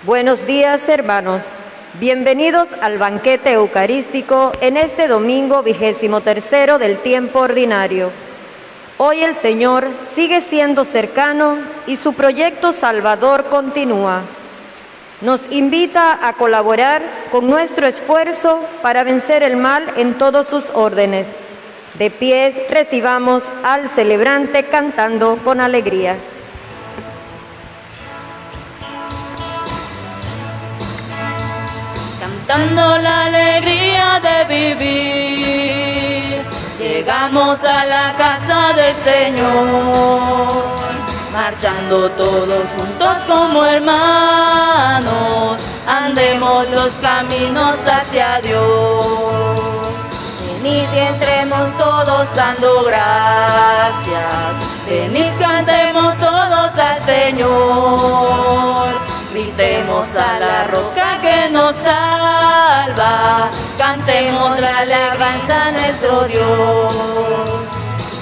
Buenos días, hermanos. Bienvenidos al banquete eucarístico en este domingo 23º del tiempo ordinario. Hoy el Señor sigue siendo cercano y su proyecto salvador continúa. Nos invita a colaborar con nuestro esfuerzo para vencer el mal en todos sus órdenes. De pies recibamos al celebrante cantando con alegría. Cantando la alegría de vivir, llegamos a la casa del Señor, marchando todos juntos como hermanos, andemos los caminos hacia Dios. Venid y entremos todos dando gracias, venid cantemos todos al Señor. Gritemos a la roca que nos salva, cantemos la alabanza a nuestro Dios.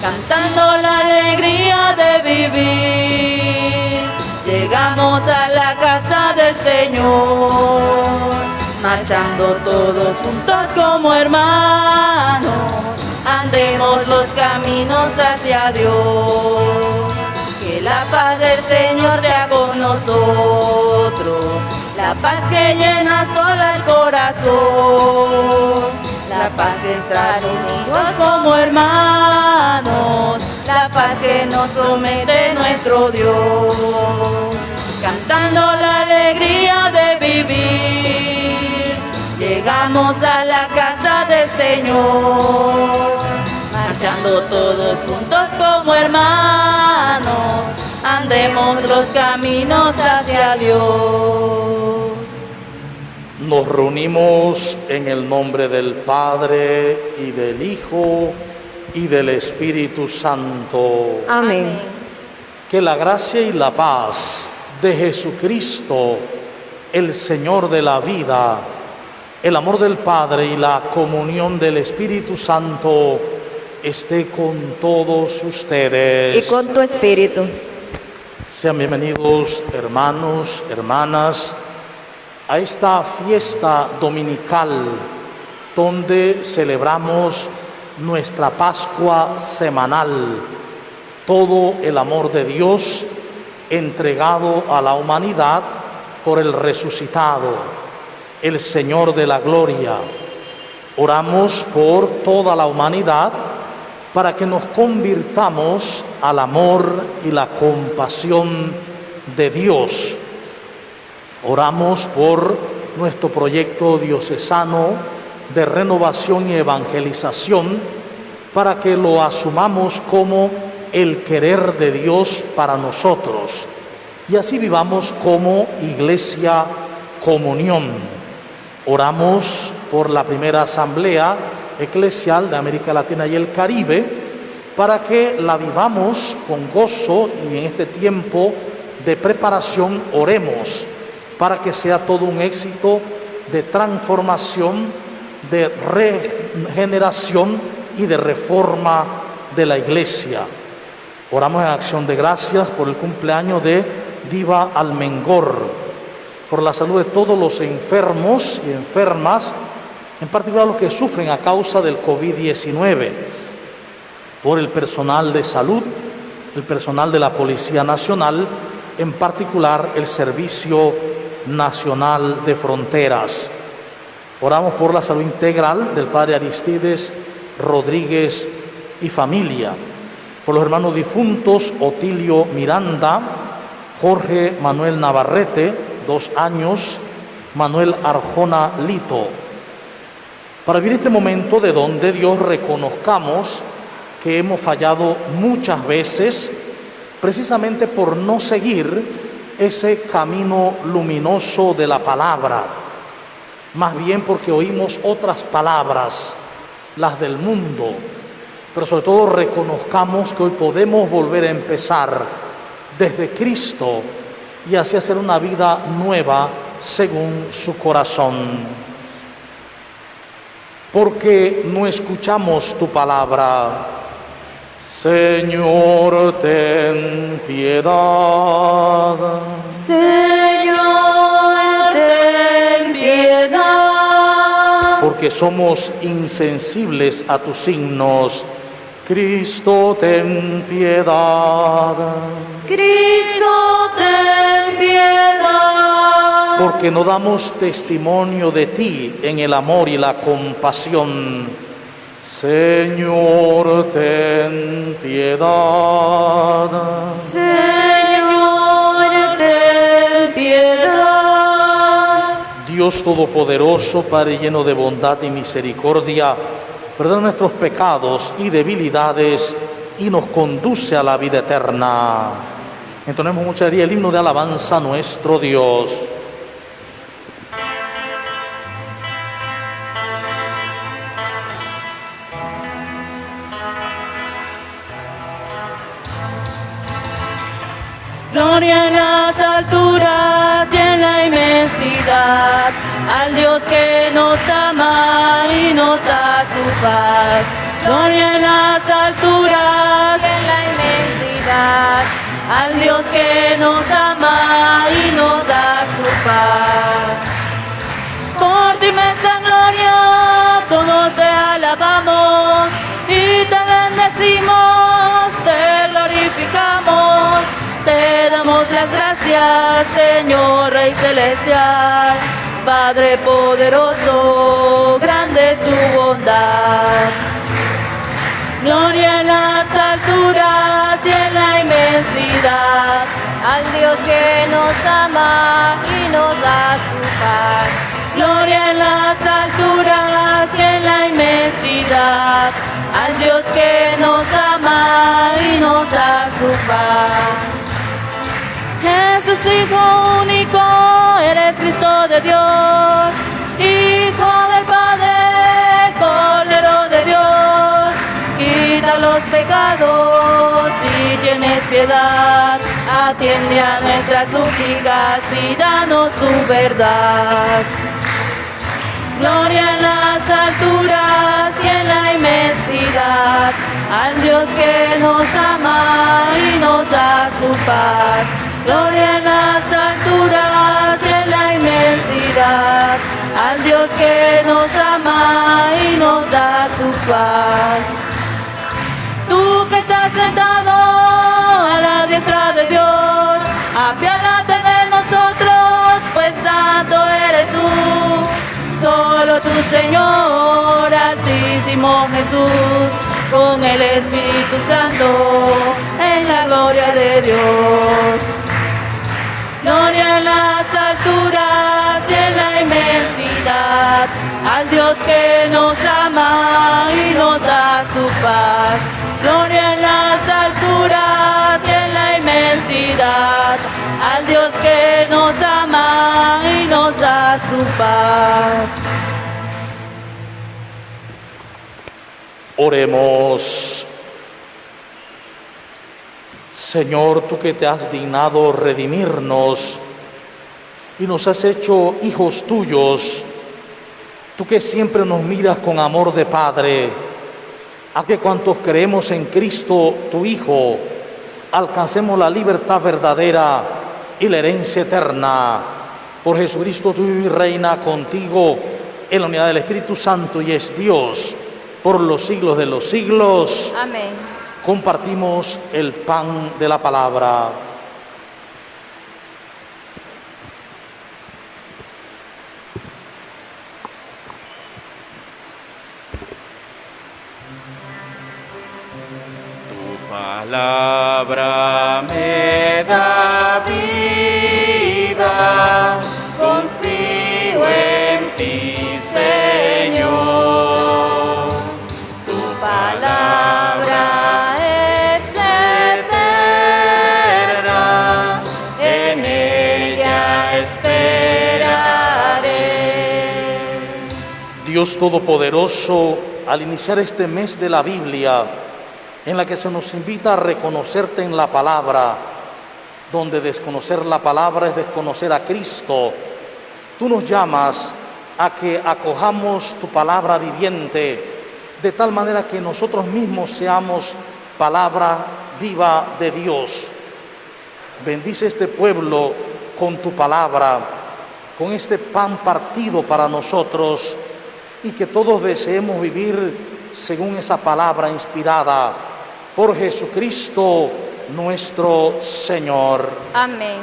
Cantando la alegría de vivir, llegamos a la casa del Señor, marchando todos juntos como hermanos, andemos los caminos hacia Dios. Que la paz del Señor sea con nosotros, la paz que llena sola el corazón, la paz de estar unidos como hermanos, la paz que nos promete nuestro Dios. Cantando la alegría de vivir, llegamos a la casa del Señor, marchando todos juntos como hermanos, andemos los caminos hacia Dios. Nos reunimos en el nombre del Padre, y del Hijo, y del Espíritu Santo. Amén. Que la gracia y la paz de Jesucristo, el Señor de la vida, el amor del Padre y la comunión del Espíritu Santo esté con todos ustedes. Y con tu espíritu. Sean bienvenidos, hermanos, hermanas, a esta fiesta dominical donde celebramos nuestra Pascua semanal, todo el amor de Dios entregado a la humanidad por el resucitado, el Señor de la gloria. Oramos por toda la humanidad para que nos convirtamos al amor y la compasión de Dios. Oramos por nuestro proyecto diocesano de renovación y evangelización para que lo asumamos como el querer de Dios para nosotros y así vivamos como Iglesia Comunión. Oramos por la primera asamblea eclesial de América Latina y el Caribe, para que la vivamos con gozo y en este tiempo de preparación oremos para que sea todo un éxito de transformación, de regeneración y de reforma de la Iglesia. Oramos en acción de gracias por el cumpleaños de Diva Almengor, por la salud de todos los enfermos y enfermas, en particular los que sufren a causa del COVID-19, por el personal de salud, el personal de la Policía Nacional, en particular el Servicio Nacional de Fronteras. Oramos por la salud integral del Padre Aristides Rodríguez y familia, por los hermanos difuntos Otilio Miranda, Jorge Manuel Navarrete, 2 años, Manuel Arjona Lito, para vivir este momento de donde Dios reconozcamos que hemos fallado muchas veces, precisamente por no seguir ese camino luminoso de la palabra, más bien porque oímos otras palabras, las del mundo, pero sobre todo reconozcamos que hoy podemos volver a empezar desde Cristo y así hacer una vida nueva según su corazón. Porque no escuchamos tu palabra. Señor, ten piedad. Señor, que somos insensibles a tus signos. Cristo, ten piedad. Cristo, ten piedad. Porque no damos testimonio de ti en el amor y la compasión. Señor, ten piedad. Señor, ten piedad. Dios Todopoderoso, Padre lleno de bondad y misericordia, perdona nuestros pecados y debilidades y nos conduce a la vida eterna. Entonemos mucha alegría el himno de alabanza a nuestro Dios. Gloria en las alturas y en la inmensidad, al Dios que nos ama y nos da su paz. Gloria en las alturas y en la inmensidad, al Dios que nos ama y nos da su paz. Por tu inmensa gloria todos te alabamos y te bendecimos, te glorificamos. Te damos las gracias, Señor Rey Celestial, Padre poderoso, grande es tu bondad. Gloria en las alturas y en la inmensidad, al Dios que nos ama y nos da su paz. Gloria en las alturas y en la inmensidad, al Dios que nos ama y nos da su paz. Jesús, Hijo único, eres Cristo de Dios, Hijo del Padre, Cordero de Dios. Quita los pecados y tienes piedad, atiende a nuestras súplicas y danos tu verdad. Gloria en las alturas y en la inmensidad, al Dios que nos ama y nos da su paz. Gloria en las alturas y en la inmensidad, al Dios que nos ama y nos da su paz. Tú que estás sentado a la diestra de Dios, apiádate de nosotros, pues santo eres tú. Solo tú, Señor, altísimo Jesús, con el Espíritu Santo, en la gloria de Dios. Gloria en las alturas y en la inmensidad, al Dios que nos ama y nos da su paz. Gloria en las alturas y en la inmensidad, al Dios que nos ama y nos da su paz. Oremos. Señor, tú que te has dignado redimirnos y nos has hecho hijos tuyos, tú que siempre nos miras con amor de Padre, haz que cuantos creemos en Cristo, tu Hijo, alcancemos la libertad verdadera y la herencia eterna. Por Jesucristo, tú vives y reina contigo en la unidad del Espíritu Santo y es Dios por los siglos de los siglos. Amén. Compartimos el pan de la palabra. Tu palabra me da vida, confío en ti, Señor. Tu palabra es eterna, en ella esperaré. Dios Todopoderoso, al iniciar este mes de la Biblia, en la que se nos invita a reconocerte en la palabra, donde desconocer la palabra es desconocer a Cristo, tú nos llamas a que acojamos tu palabra viviente, de tal manera que nosotros mismos seamos palabra viva de Dios. Bendice este pueblo con tu palabra, con este pan partido para nosotros, y que todos deseemos vivir según esa palabra inspirada por Jesucristo nuestro Señor. Amén.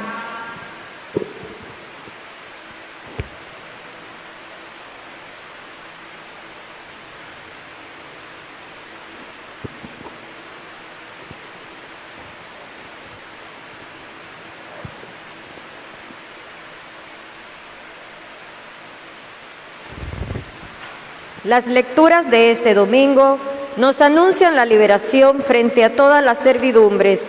Las lecturas de este domingo nos anuncian la liberación frente a todas las servidumbres.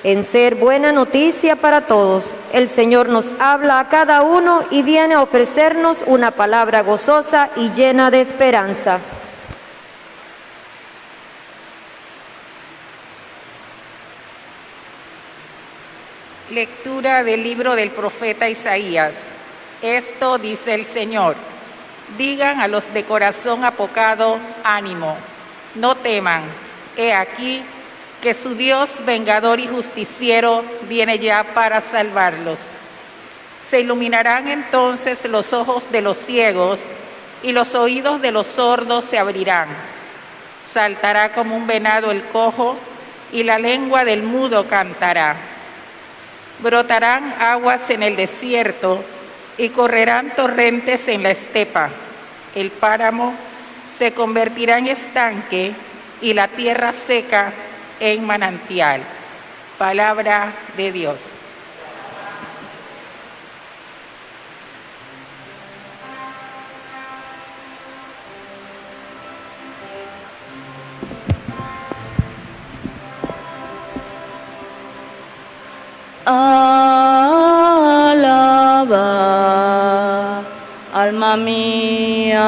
En ser buena noticia para todos, el Señor nos habla a cada uno y viene a ofrecernos una palabra gozosa y llena de esperanza. Lectura del libro del profeta Isaías. Esto dice el Señor. Digan a los de corazón apocado, ánimo, no teman, he aquí que su Dios vengador y justiciero viene ya para salvarlos. Se iluminarán entonces los ojos de los ciegos y los oídos de los sordos se abrirán. Saltará como un venado el cojo y la lengua del mudo cantará. Brotarán aguas en el desierto y correrán torrentes en la estepa. El páramo se convertirá en estanque y la tierra seca en manantial. Palabra de Dios. Alaba, alma mía,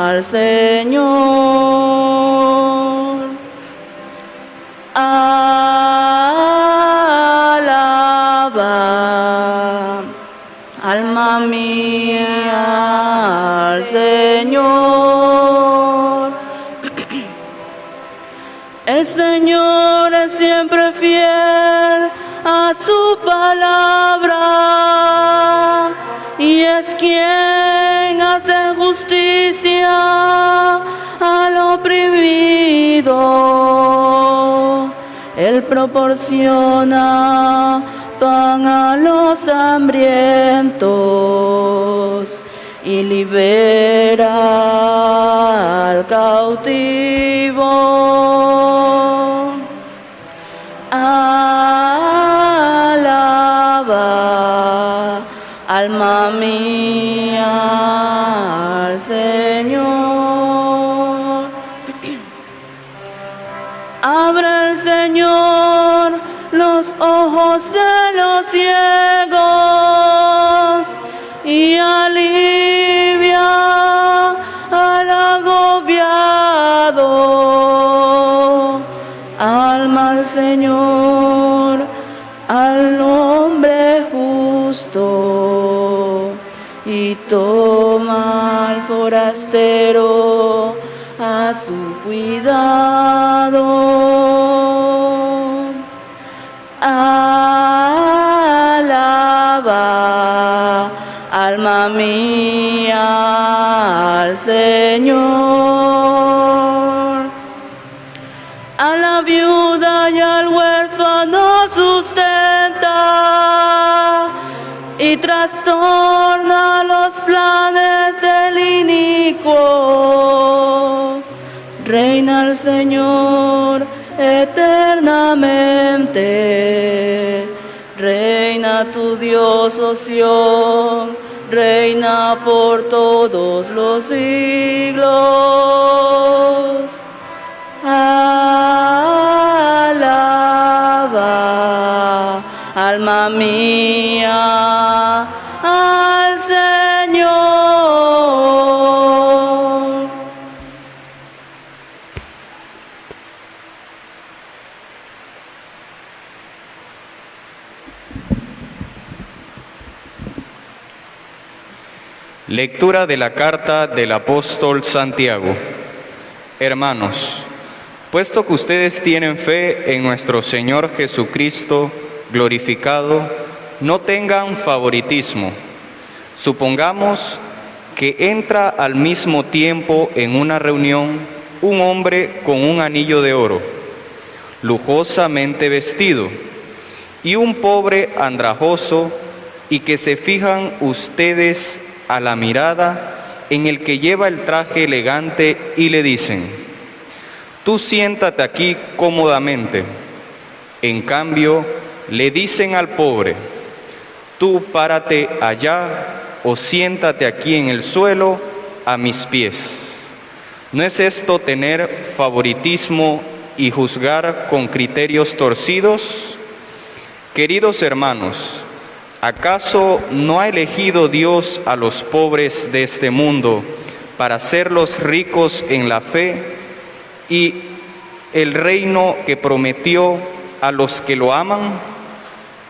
al Señor. Alaba, alma mía, al Señor. El Señor es siempre fiel a su palabra y es quien hace justicia al oprimido. Él proporciona pan a los hambrientos y libera al cautivo. Alaba, alma mía, al Señor. Abre el Señor los ojos de los ciegos y alivia al agobiado. Alma al Señor, al hombre justo, y toma al forastero a su cuidado. Alaba, alma mía, al Señor. A la viuda y al huérfano sustenta y trastorna los planes del inicuo. Reina el Señor eternamente, reina tu Dios, oh Sión, reina por todos los siglos. Alaba, alma mía, al Señor. Lectura de la carta del apóstol Santiago. Hermanos, puesto que ustedes tienen fe en nuestro Señor Jesucristo glorificado, no tengan favoritismo. Supongamos que entra al mismo tiempo en una reunión un hombre con un anillo de oro, lujosamente vestido, y un pobre andrajoso, y que se fijan ustedes a la mirada en el que lleva el traje elegante y le dicen: tú siéntate aquí cómodamente. En cambio, le dicen al pobre: tú párate allá o siéntate aquí en el suelo a mis pies. ¿No es esto tener favoritismo y juzgar con criterios torcidos? Queridos hermanos, ¿acaso no ha elegido Dios a los pobres de este mundo para hacerlos ricos en la fe y el reino que prometió a los que lo aman?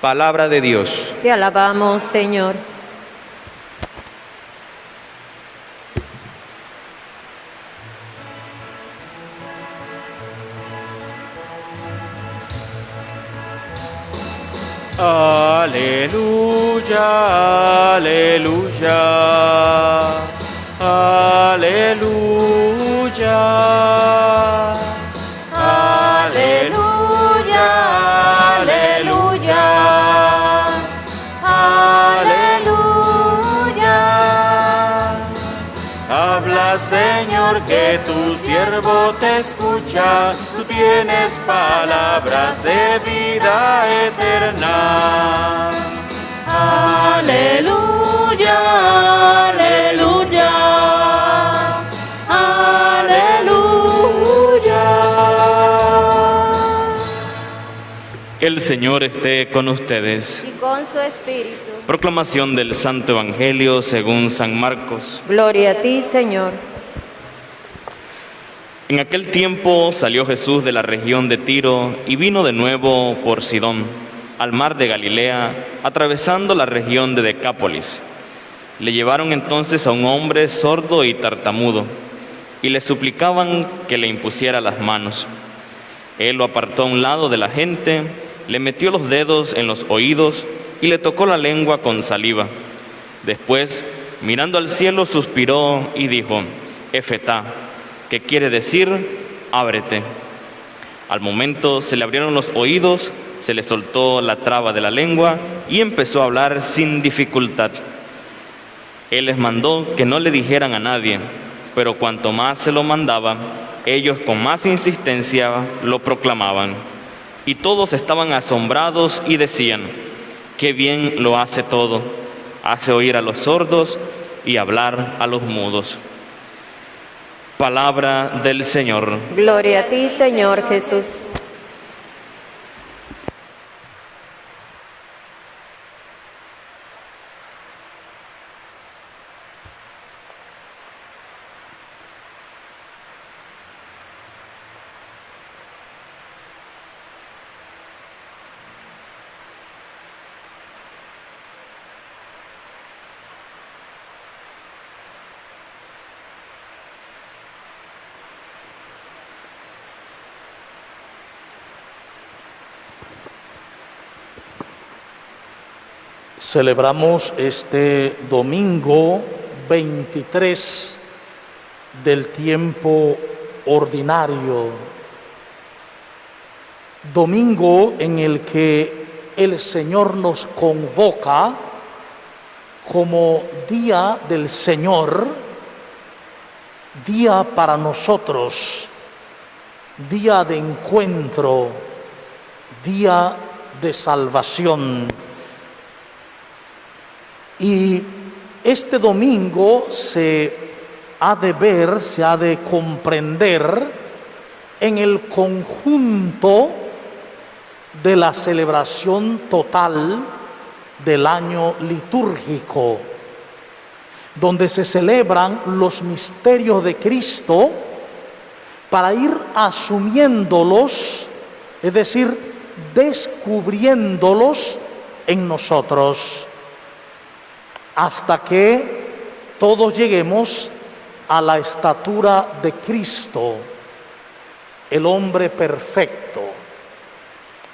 Palabra de Dios. Te alabamos, Señor. Aleluya, aleluya, aleluya, Aleluya, aleluya, aleluya. Habla, Señor, que tu siervo te escucha. Tú tienes palabras de vida eterna. Aleluya, aleluya, aleluya. El Señor esté con ustedes. Y con su espíritu. Proclamación del Santo Evangelio según San Marcos. Gloria a ti, Señor. En aquel tiempo salió Jesús de la región de Tiro y vino de nuevo por Sidón, al mar de Galilea, atravesando la región de Decápolis. Le llevaron entonces a un hombre sordo y tartamudo, y le suplicaban que le impusiera las manos. Él lo apartó a un lado de la gente, le metió los dedos en los oídos y le tocó la lengua con saliva. Después, mirando al cielo, suspiró y dijo: Efetá, que quiere decir: ábrete. Al momento se le abrieron los oídos, se le soltó la traba de la lengua y empezó a hablar sin dificultad. Él les mandó que no le dijeran a nadie, pero cuanto más se lo mandaba, ellos con más insistencia lo proclamaban. Y todos estaban asombrados y decían: qué bien lo hace todo, hace oír a los sordos y hablar a los mudos. Palabra del Señor. Gloria a ti, Señor Jesús. Celebramos este domingo 23 del tiempo ordinario, domingo en el que el Señor nos convoca como día del Señor, día para nosotros, día de encuentro, día de salvación. Y este domingo se ha de ver, se ha de comprender en el conjunto de la celebración total del año litúrgico, donde se celebran los misterios de Cristo para ir asumiéndolos, es decir, descubriéndolos en nosotros, hasta que todos lleguemos a la estatura de Cristo, el hombre perfecto,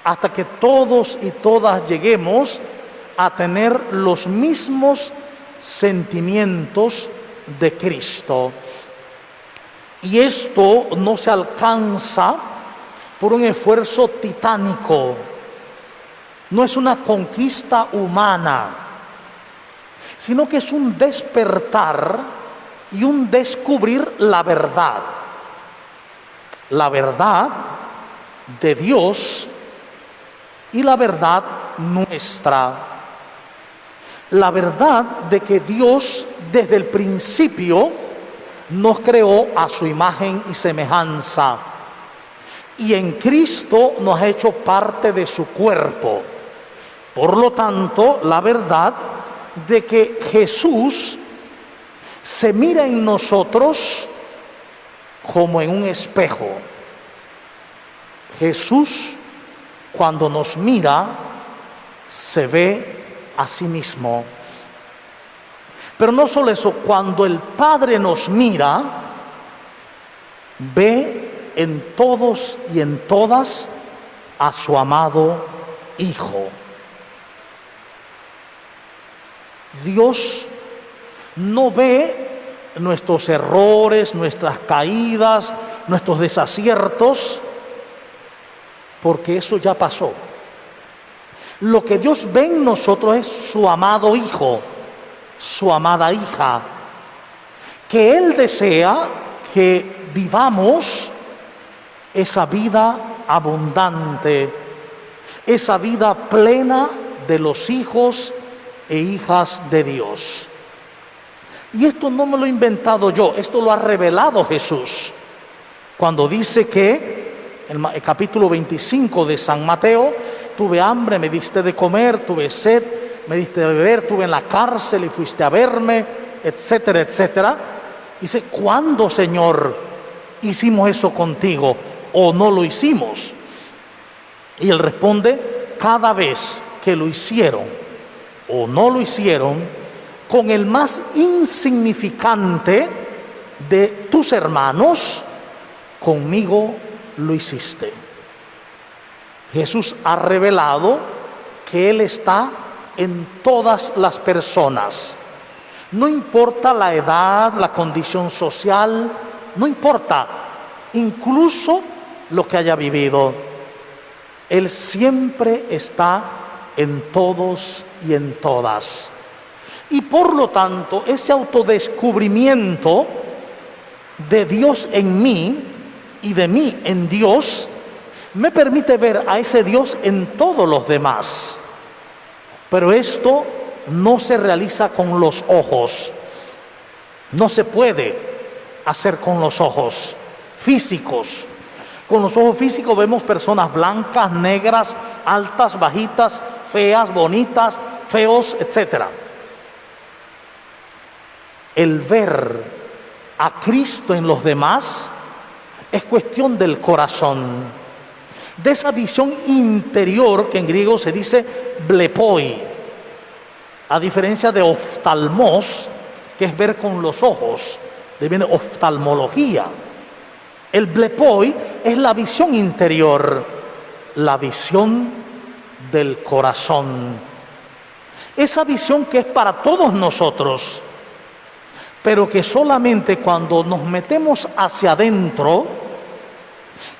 hasta que todos y todas lleguemos a tener los mismos sentimientos de Cristo. Y esto no se alcanza por un esfuerzo titánico, no es una conquista humana, sino que es un despertar y un descubrir la verdad de Dios y la verdad nuestra. La verdad de que Dios desde el principio nos creó a su imagen y semejanza, y en Cristo nos ha hecho parte de su cuerpo. Por lo tanto, la verdad de que Jesús se mira en nosotros como en un espejo. Jesús, cuando nos mira, se ve a sí mismo. Pero no solo eso, cuando el Padre nos mira, ve en todos y en todas a su amado Hijo. Dios no ve nuestros errores, nuestras caídas, nuestros desaciertos, porque eso ya pasó. Lo que Dios ve en nosotros es su amado Hijo, su amada hija, que Él desea que vivamos esa vida abundante, esa vida plena de los hijos e hijas de Dios. Y esto no me lo he inventado yo, esto lo ha revelado Jesús, cuando dice que en el capítulo 25 de San Mateo: tuve hambre, me diste de comer, tuve sed, me diste de beber, estuve en la cárcel y fuiste a verme, etcétera, etcétera. Dice: ¿cuándo, Señor, hicimos eso contigo o no lo hicimos? Y Él responde: cada vez que lo hicieron o no lo hicieron con el más insignificante de tus hermanos, conmigo lo hiciste. Jesús ha revelado que Él está en todas las personas. No importa la edad, la condición social, no importa, incluso lo que haya vivido. Él siempre está en todos y en todas. Y por lo tanto, ese autodescubrimiento de Dios en mí y de mí en Dios me permite ver a ese Dios en todos los demás. Pero esto no se realiza con los ojos. No se puede hacer con los ojos físicos. Con los ojos físicos vemos personas blancas, negras, altas, bajitas, feas, bonitas, feos, etc. El ver a Cristo en los demás es cuestión del corazón, de esa visión interior que en griego se dice blepoi, a diferencia de oftalmos, que es ver con los ojos, de viene oftalmología. El blepoi es la visión interior, la visión del corazón, esa visión que es para todos nosotros, pero que solamente cuando nos metemos hacia adentro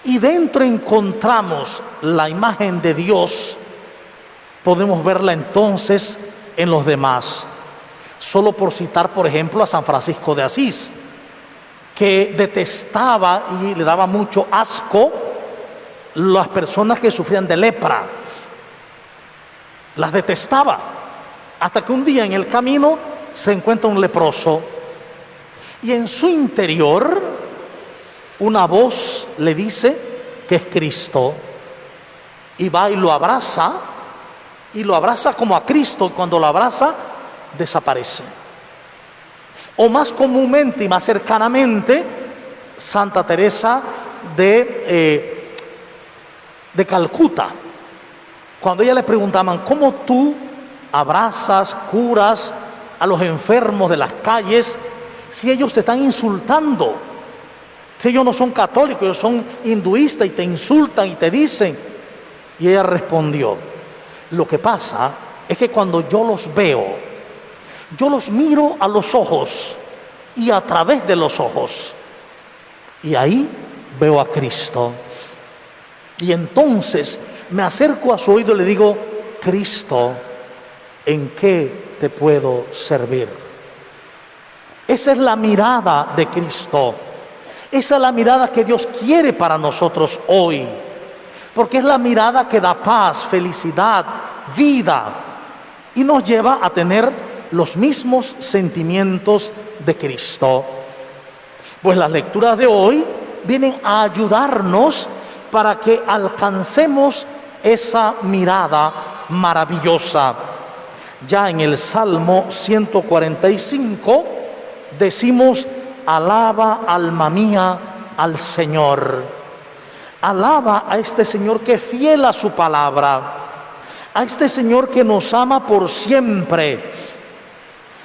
y dentro encontramos la imagen de Dios, podemos verla entonces en los demás. Solo por citar, por ejemplo, a San Francisco de Asís, que detestaba y le daba mucho asco las personas que sufrían de lepra. Las detestaba, hasta que un día en el camino se encuentra un leproso y en su interior una voz le dice que es Cristo, y va y lo abraza como a Cristo. Cuando lo abraza, desaparece. O más comúnmente y más cercanamente, Santa Teresa de Calcuta, cuando ella le preguntaban: ¿cómo tú abrazas, curas a los enfermos de las calles si ellos te están insultando? Si ellos no son católicos, ellos son hinduistas y te insultan y te dicen. Y ella respondió: lo que pasa es que cuando yo los veo, yo los miro a los ojos y a través de los ojos. Y ahí veo a Cristo. Y entonces me acerco a su oído y le digo: Cristo, ¿en qué te puedo servir? Esa es la mirada de Cristo. Esa es la mirada que Dios quiere para nosotros hoy. Porque es la mirada que da paz, felicidad, vida. Y nos lleva a tener los mismos sentimientos de Cristo. Pues las lecturas de hoy vienen a ayudarnos para que alcancemos esa mirada maravillosa. Ya en el Salmo 145 decimos: alaba, alma mía, al Señor. Alaba a este Señor que es fiel a su palabra, a este Señor que nos ama por siempre,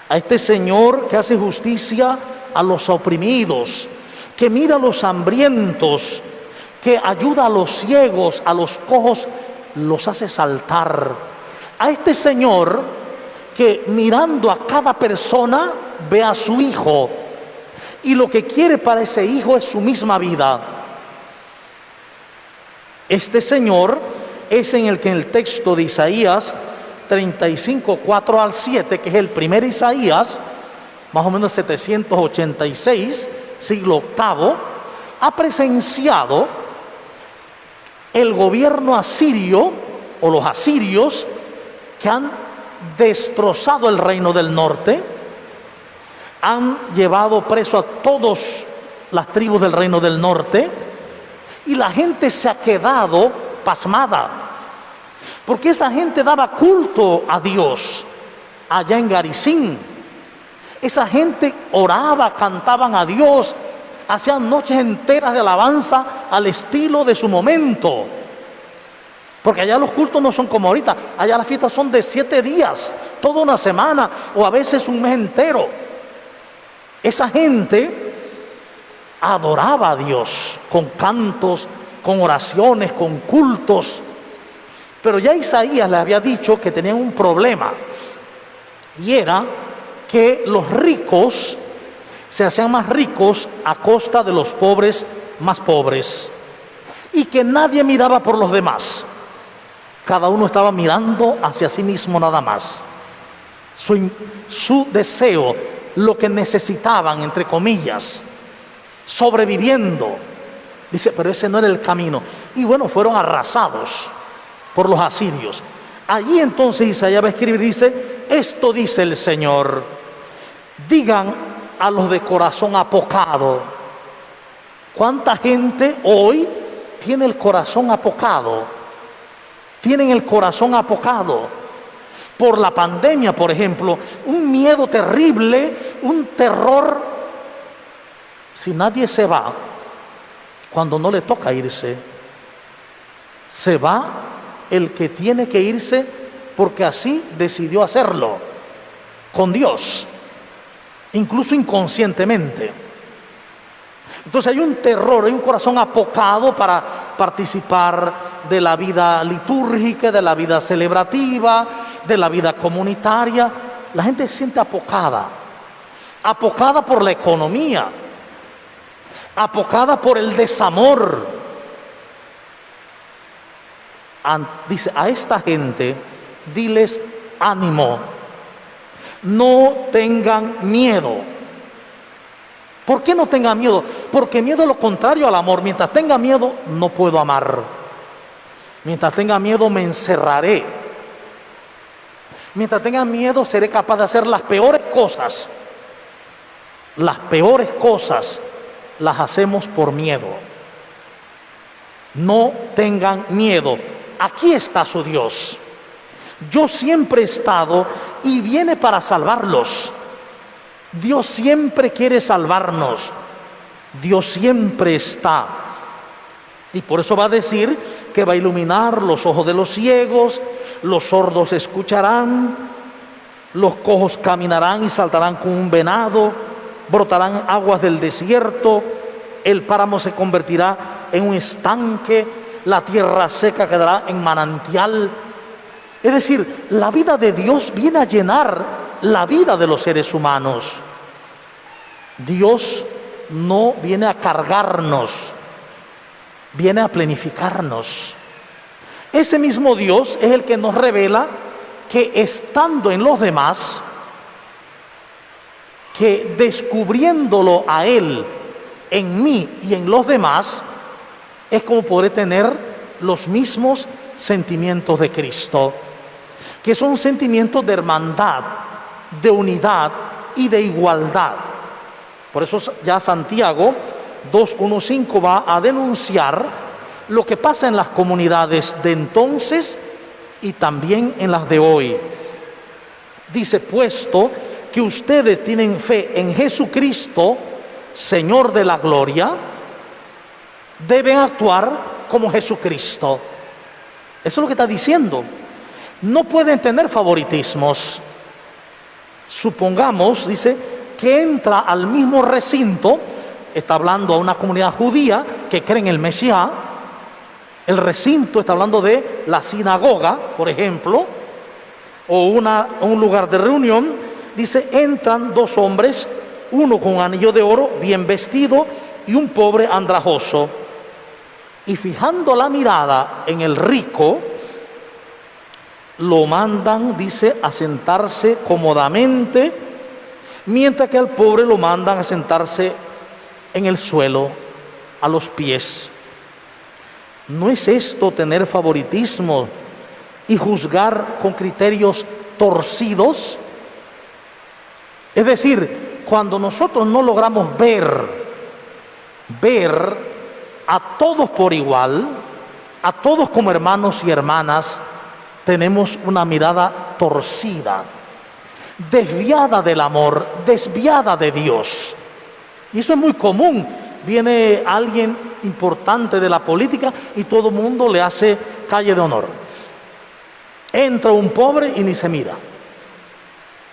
a este Señor que hace justicia a los oprimidos, que mira a los hambrientos, que ayuda a los ciegos, a los cojos, los hace saltar. A este Señor que mirando a cada persona ve a su hijo, y lo que quiere para ese hijo es su misma vida. Este Señor es en el que en el texto de Isaías 35, 4 al 7, que es el primer Isaías, más o menos 786, siglo VIII, ha presenciado el gobierno asirio o los asirios que han destrozado el reino del norte, han llevado preso a todas las tribus del reino del norte, y la gente se ha quedado pasmada, porque esa gente daba culto a Dios allá en Garizim. Esa gente oraba, cantaban a Dios, hacían noches enteras de alabanza al estilo de su momento. Porque allá los cultos no son como ahorita, allá las fiestas son de 7 días, toda una semana o a veces un mes entero. Esa gente adoraba a Dios con cantos, con oraciones, con cultos. Pero ya Isaías le había dicho que tenían un problema, y era que los ricos se hacían más ricos a costa de los pobres más pobres, y que nadie miraba por los demás. Cada uno estaba mirando hacia sí mismo nada más. Su deseo, lo que necesitaban, entre comillas, sobreviviendo. Dice, pero ese no era el camino. Y bueno, fueron arrasados por los asirios. Allí entonces Isaías va a escribir, dice: esto dice el Señor, digan a los de corazón apocado. ¿Cuánta gente hoy tiene el corazón apocado? Tienen el corazón apocado por la pandemia, por ejemplo, un miedo terrible, un terror. Si nadie se va cuando no le toca irse, se va el que tiene que irse porque así decidió hacerlo, con Dios, incluso inconscientemente. Entonces hay un terror, hay un corazón apocado para participar de la vida litúrgica, de la vida celebrativa, de la vida comunitaria. La gente se siente apocada por la economía, apocada por el desamor. Dice, a esta gente diles: ánimo, no tengan miedo. ¿Por qué no tengan miedo? Porque miedo es lo contrario al amor. Mientras tenga miedo, no puedo amar. Mientras tenga miedo, me encerraré. Mientras tenga miedo, seré capaz de hacer las peores cosas. Las peores cosas las hacemos por miedo. No tengan miedo. Aquí está su Dios. Yo siempre he estado y viene para salvarlos. Dios siempre quiere salvarnos. Dios siempre está. Y por eso va a decir que va a iluminar los ojos de los ciegos, los sordos escucharán, los cojos caminarán y saltarán como un venado, brotarán aguas del desierto, el páramo se convertirá en un estanque, la tierra seca quedará en manantial. Es decir, la vida de Dios viene a llenar la vida de los seres humanos. Dios no viene a cargarnos, viene a planificarnos. Ese mismo Dios es el que nos revela que estando en los demás, que descubriéndolo a Él, en mí y en los demás, es como podré tener los mismos sentimientos de Cristo, que son sentimientos de hermandad, de unidad y de igualdad. Por eso ya Santiago 2:1-5 va a denunciar lo que pasa en las comunidades de entonces y también en las de hoy. Dice, puesto que ustedes tienen fe en Jesucristo, Señor de la gloria, deben actuar como Jesucristo. Eso es lo que está diciendo. No pueden tener favoritismos. Supongamos, dice, que entra al mismo recinto, está hablando a una comunidad judía que cree en el Mesías. El recinto está hablando de la sinagoga, por ejemplo, o un lugar de reunión. Dice, entran dos hombres, uno con un anillo de oro, bien vestido, y un pobre andrajoso. Y fijando la mirada en el rico, lo mandan, dice, a sentarse cómodamente, mientras que al pobre lo mandan a sentarse en el suelo, a los pies. ¿No es esto tener favoritismo y juzgar con criterios torcidos? Es decir, cuando nosotros no logramos ver a todos por igual, a todos como hermanos y hermanas, tenemos una mirada torcida, desviada del amor, desviada de Dios. Y eso es muy común. Viene alguien importante de la política y todo el mundo le hace calle de honor. Entra un pobre y ni se mira.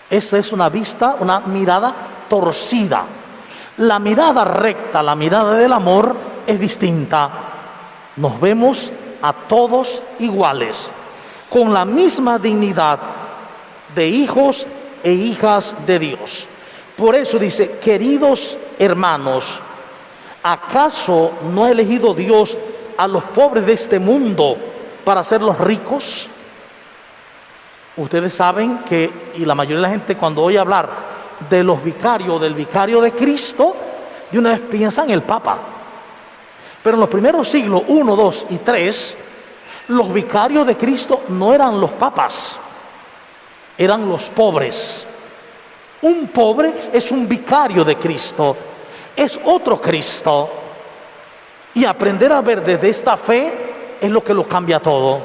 Esa es una mirada torcida. La mirada recta, la mirada del amor es distinta. Nos vemos a todos iguales, con la misma dignidad de hijos e hijas de Dios. Por eso dice, queridos hermanos, ¿acaso no ha elegido Dios a los pobres de este mundo para hacerlos ricos? Ustedes saben que, y la mayoría de la gente cuando oye hablar de los vicarios, del vicario de Cristo, de una vez piensa en el Papa. Pero en los primeros siglos 1, 2 y 3, los vicarios de Cristo no eran los papas, eran los pobres. Un pobre es un vicario de Cristo, es otro Cristo. Y aprender a ver desde esta fe es lo que lo cambia todo.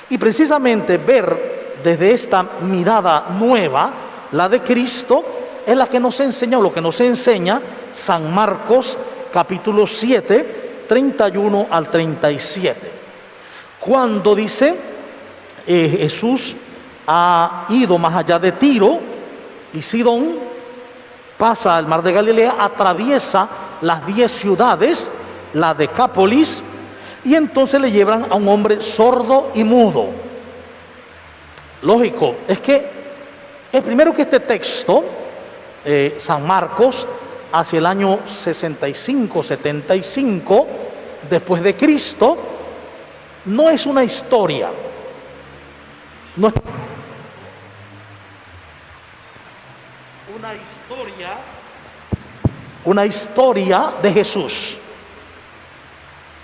Y precisamente ver desde esta mirada nueva, la de Cristo, es la que nos enseña, o lo que nos enseña San Marcos capítulo 7, 31 al 37. Cuando dice, Jesús ha ido más allá de Tiro y Sidón, pasa al mar de Galilea, atraviesa las 10 ciudades, la Decápolis, y entonces le llevan a un hombre sordo y mudo. Lógico, es que es primero que este texto, San Marcos, hacia el año 65-75 después de Cristo, no es una historia. No es una historia de Jesús,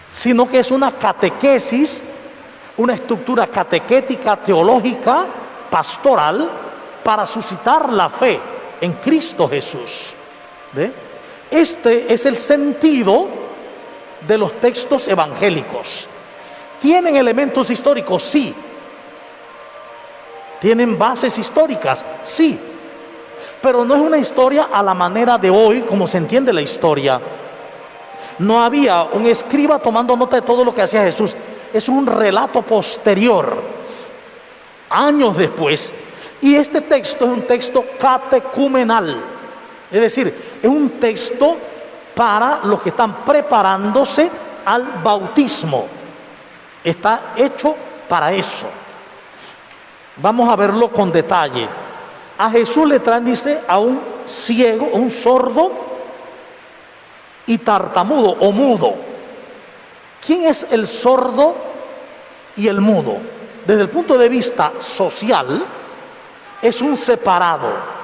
sino que es una catequesis, una estructura catequética, teológica, pastoral, para suscitar la fe en Cristo Jesús. ¿Ve? Este es el sentido de los textos evangélicos. ¿Tienen elementos históricos? Sí. ¿Tienen bases históricas? Sí. Pero no es una historia a la manera de hoy, como se entiende la historia. No había un escriba tomando nota de todo lo que hacía Jesús. Es un relato posterior, años después. Y este texto es un texto catecumenal. Es decir, es un texto para los que están preparándose al bautismo. Está hecho para eso. Vamos a verlo con detalle. A Jesús le traen, dice, a un ciego, un sordo y tartamudo o mudo. ¿Quién es el sordo y el mudo? Desde el punto de vista social, es un separado.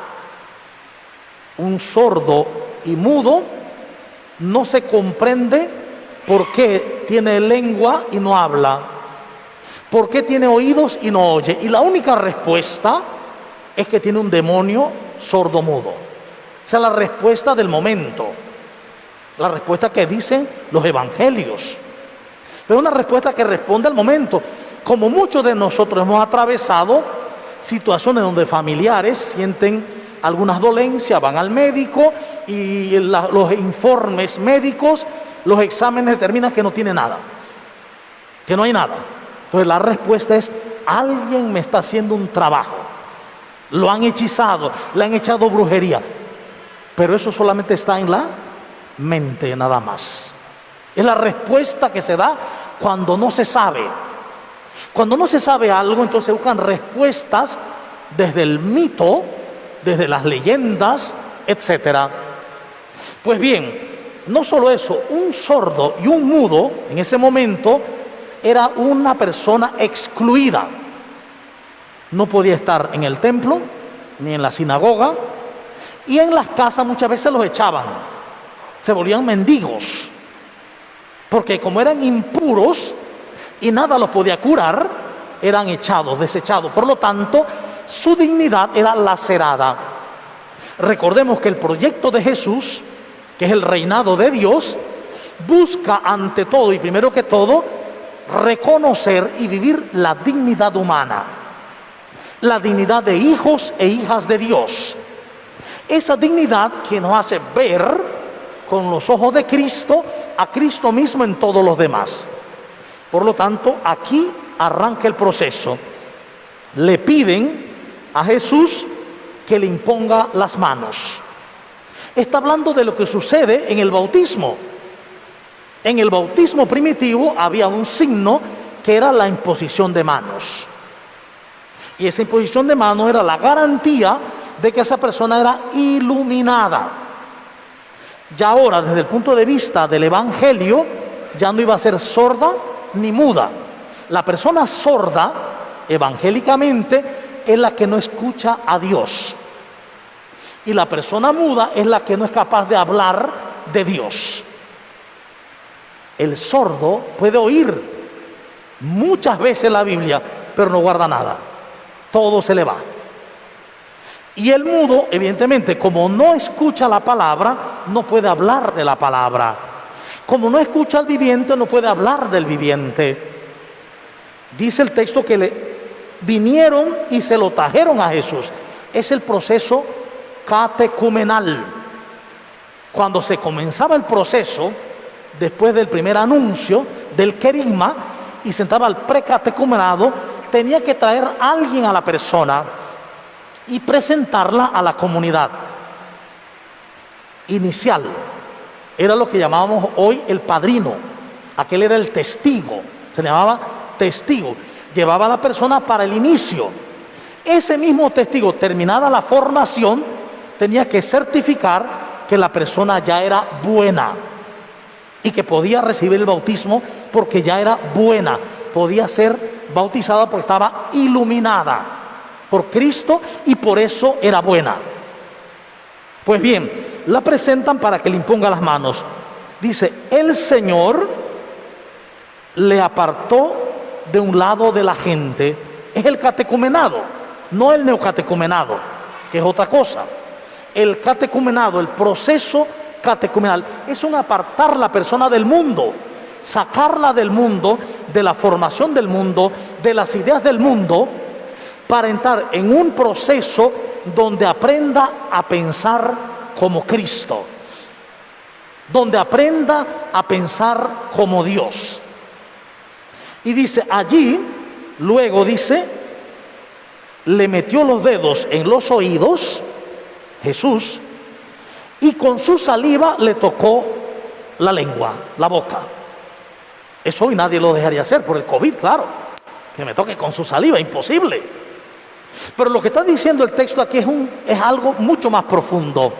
Un sordo y mudo no se comprende por qué tiene lengua y no habla, por qué tiene oídos y no oye. Y la única respuesta es que tiene un demonio sordo-mudo. Esa es la respuesta del momento, la respuesta que dicen los evangelios. Pero una respuesta que responde al momento. Como muchos de nosotros hemos atravesado situaciones donde familiares sienten algunas dolencias, van al médico y los informes médicos, los exámenes determinan que no tiene nada, que no hay nada. Entonces la respuesta es: alguien me está haciendo un trabajo, lo han hechizado, le han echado brujería. Pero eso solamente está en la mente, nada más. Es la respuesta que se da cuando no se sabe. Cuando no se sabe algo, entonces buscan respuestas desde el mito, desde las leyendas, etc. Pues bien, no solo eso, un sordo y un mudo en ese momento era una persona excluida. No podía estar en el templo, ni en la sinagoga, y en las casas muchas veces los echaban. Se volvían mendigos, porque como eran impuros y nada los podía curar, eran echados, desechados. Por lo tanto, su dignidad era lacerada. Recordemos que el proyecto de Jesús, que es el reinado de Dios, busca ante todo y primero que todo reconocer y vivir la dignidad humana, la dignidad de hijos e hijas de Dios. Esa dignidad que nos hace ver con los ojos de Cristo a Cristo mismo en todos los demás. Por lo tanto, aquí arranca el proceso. Le piden a Jesús que le imponga las manos. Está hablando de lo que sucede en el bautismo. En el bautismo primitivo había un signo que era la imposición de manos. Y esa imposición de manos era la garantía de que esa persona era iluminada. Ya ahora, desde el punto de vista del Evangelio, ya no iba a ser sorda ni muda. La persona sorda, evangélicamente, es la que no escucha a Dios. Y la persona muda es la que no es capaz de hablar de Dios. El sordo puede oír muchas veces la Biblia, pero no guarda nada. Todo se le va. Y el mudo, evidentemente, como no escucha la palabra, no puede hablar de la palabra. Como no escucha al viviente, no puede hablar del viviente. Dice el texto que le vinieron y se lo trajeron a Jesús. Es el proceso catecumenal. Cuando se comenzaba el proceso, después del primer anuncio del querigma y se entraba al precatecumenado, tenía que traer a alguien a la persona y presentarla a la comunidad inicial. Era lo que llamábamos hoy el padrino. Aquel era el testigo, se le llamaba testigo. Llevaba a la persona para el inicio. Ese mismo testigo, terminada la formación, tenía que certificar que la persona ya era buena y que podía recibir el bautismo porque ya era buena. Podía ser bautizada porque estaba iluminada por Cristo y por eso era buena. Pues bien, la presentan para que le imponga las manos. Dice, el Señor le apartó de un lado de la gente. Es el catecumenado, no el neocatecumenado, que es otra cosa. El catecumenado, el proceso catecumenal, es un apartar la persona del mundo, sacarla del mundo, de la formación del mundo, de las ideas del mundo, para entrar en un proceso donde aprenda a pensar como Cristo, donde aprenda a pensar como Dios. Y dice, allí, luego dice, le metió los dedos en los oídos, Jesús, y con su saliva le tocó la lengua, la boca. Eso hoy nadie lo dejaría hacer por el COVID, claro. Que me toque con su saliva, imposible. Pero lo que está diciendo el texto aquí es algo mucho más profundo.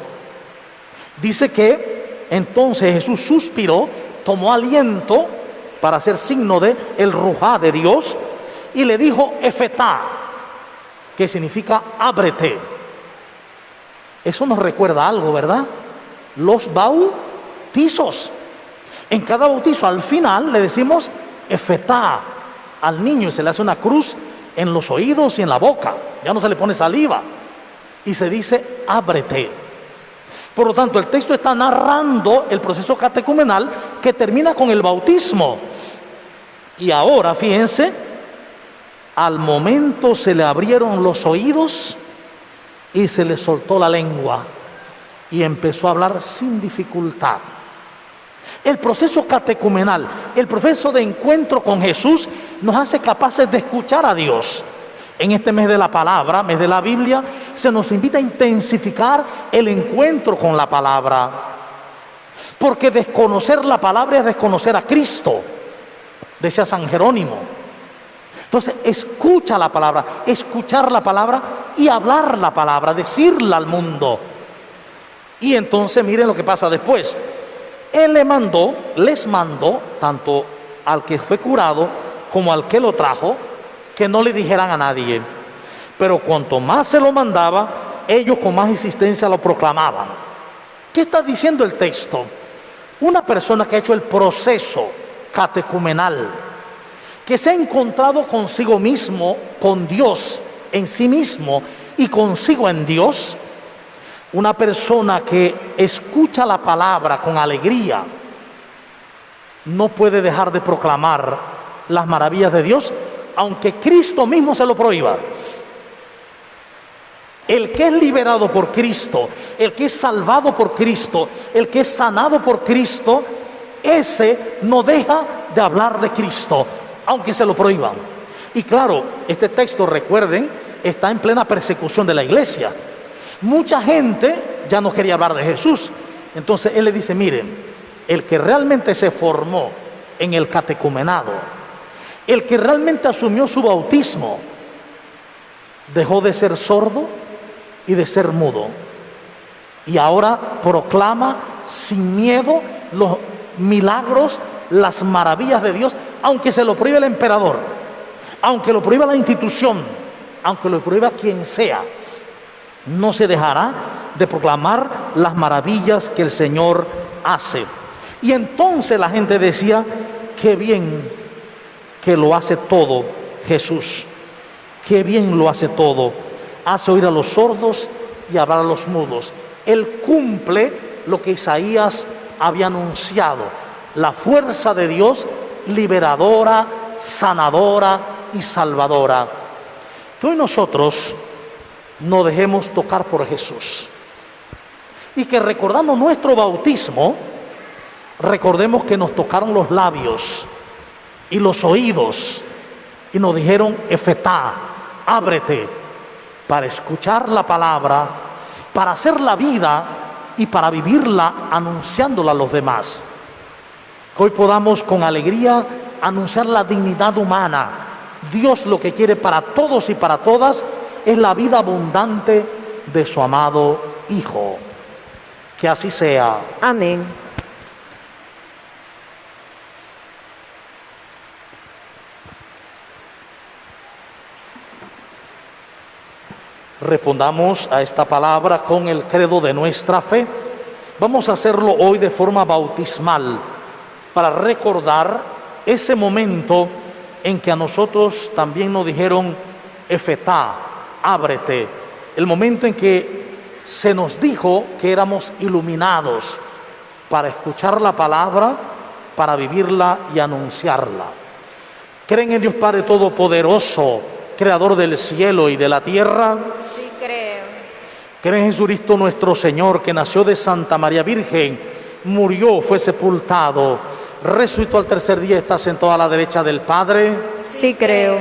Dice que entonces Jesús suspiró, tomó aliento para hacer signo de el rujá de Dios y le dijo efetá, que significa ábrete. Eso nos recuerda algo, ¿verdad? Los bautizos. En cada bautizo al final le decimos efetá al niño y se le hace una cruz en los oídos y en la boca. Ya no se le pone saliva y se dice ábrete. Por lo tanto, el texto está narrando el proceso catecumenal que termina con el bautismo. Y ahora, fíjense, al momento se le abrieron los oídos y se le soltó la lengua y empezó a hablar sin dificultad. El proceso catecumenal, el proceso de encuentro con Jesús, nos hace capaces de escuchar a Dios. En este mes de la palabra, mes de la Biblia, se nos invita a intensificar el encuentro con la palabra. Porque desconocer la palabra es desconocer a Cristo, decía San Jerónimo. Entonces, escucha la palabra, escuchar la palabra y hablar la palabra, decirla al mundo. Y entonces miren lo que pasa después. Él les mandó, tanto al que fue curado como al que lo trajo, que no le dijeran a nadie. Pero cuanto más se lo mandaba, ellos con más insistencia lo proclamaban. ¿Qué está diciendo el texto? Una persona que ha hecho el proceso catecumenal, que se ha encontrado consigo mismo, con Dios en sí mismo y consigo en Dios, una persona que escucha la palabra con alegría, no puede dejar de proclamar las maravillas de Dios, aunque Cristo mismo se lo prohíba. El que es liberado por Cristo, el que es salvado por Cristo, el que es sanado por Cristo, ese no deja de hablar de Cristo, aunque se lo prohíban. Y claro, este texto, recuerden, está en plena persecución de la iglesia. Mucha gente ya no quería hablar de Jesús. Entonces él le dice, miren, el que realmente se formó en el catecumenado, el que realmente asumió su bautismo, dejó de ser sordo y de ser mudo. Y ahora proclama sin miedo los milagros, las maravillas de Dios, aunque se lo prohíbe el emperador, aunque lo prohíba la institución, aunque lo prohíba quien sea. No se dejará de proclamar las maravillas que el Señor hace. Y entonces la gente decía, qué bien que lo hace todo Jesús, qué bien lo hace todo, hace oír a los sordos y hablar a los mudos. Él cumple lo que Isaías había anunciado, la fuerza de Dios liberadora, sanadora y salvadora. Que hoy nosotros nos dejemos tocar por Jesús y que, recordando nuestro bautismo, recordemos que nos tocaron los labios y los oídos y nos dijeron efetá, ábrete, para escuchar la palabra, para hacer la vida y para vivirla anunciándola a los demás. Que hoy podamos con alegría anunciar la dignidad humana. Dios lo que quiere para todos y para todas es la vida abundante de su amado Hijo. Que así sea. Amén. Respondamos a esta palabra con el credo de nuestra fe. Vamos a hacerlo hoy de forma bautismal para recordar ese momento en que a nosotros también nos dijeron efetá, ábrete, el momento en que se nos dijo que éramos iluminados para escuchar la palabra, para vivirla y anunciarla. ¿Creen en Dios Padre Todopoderoso, Creador del cielo y de la tierra? Sí creo. ¿Creen en Jesucristo nuestro Señor, que nació de Santa María Virgen, murió, fue sepultado, resucitó al tercer día, está sentado a la derecha del Padre? Sí creo.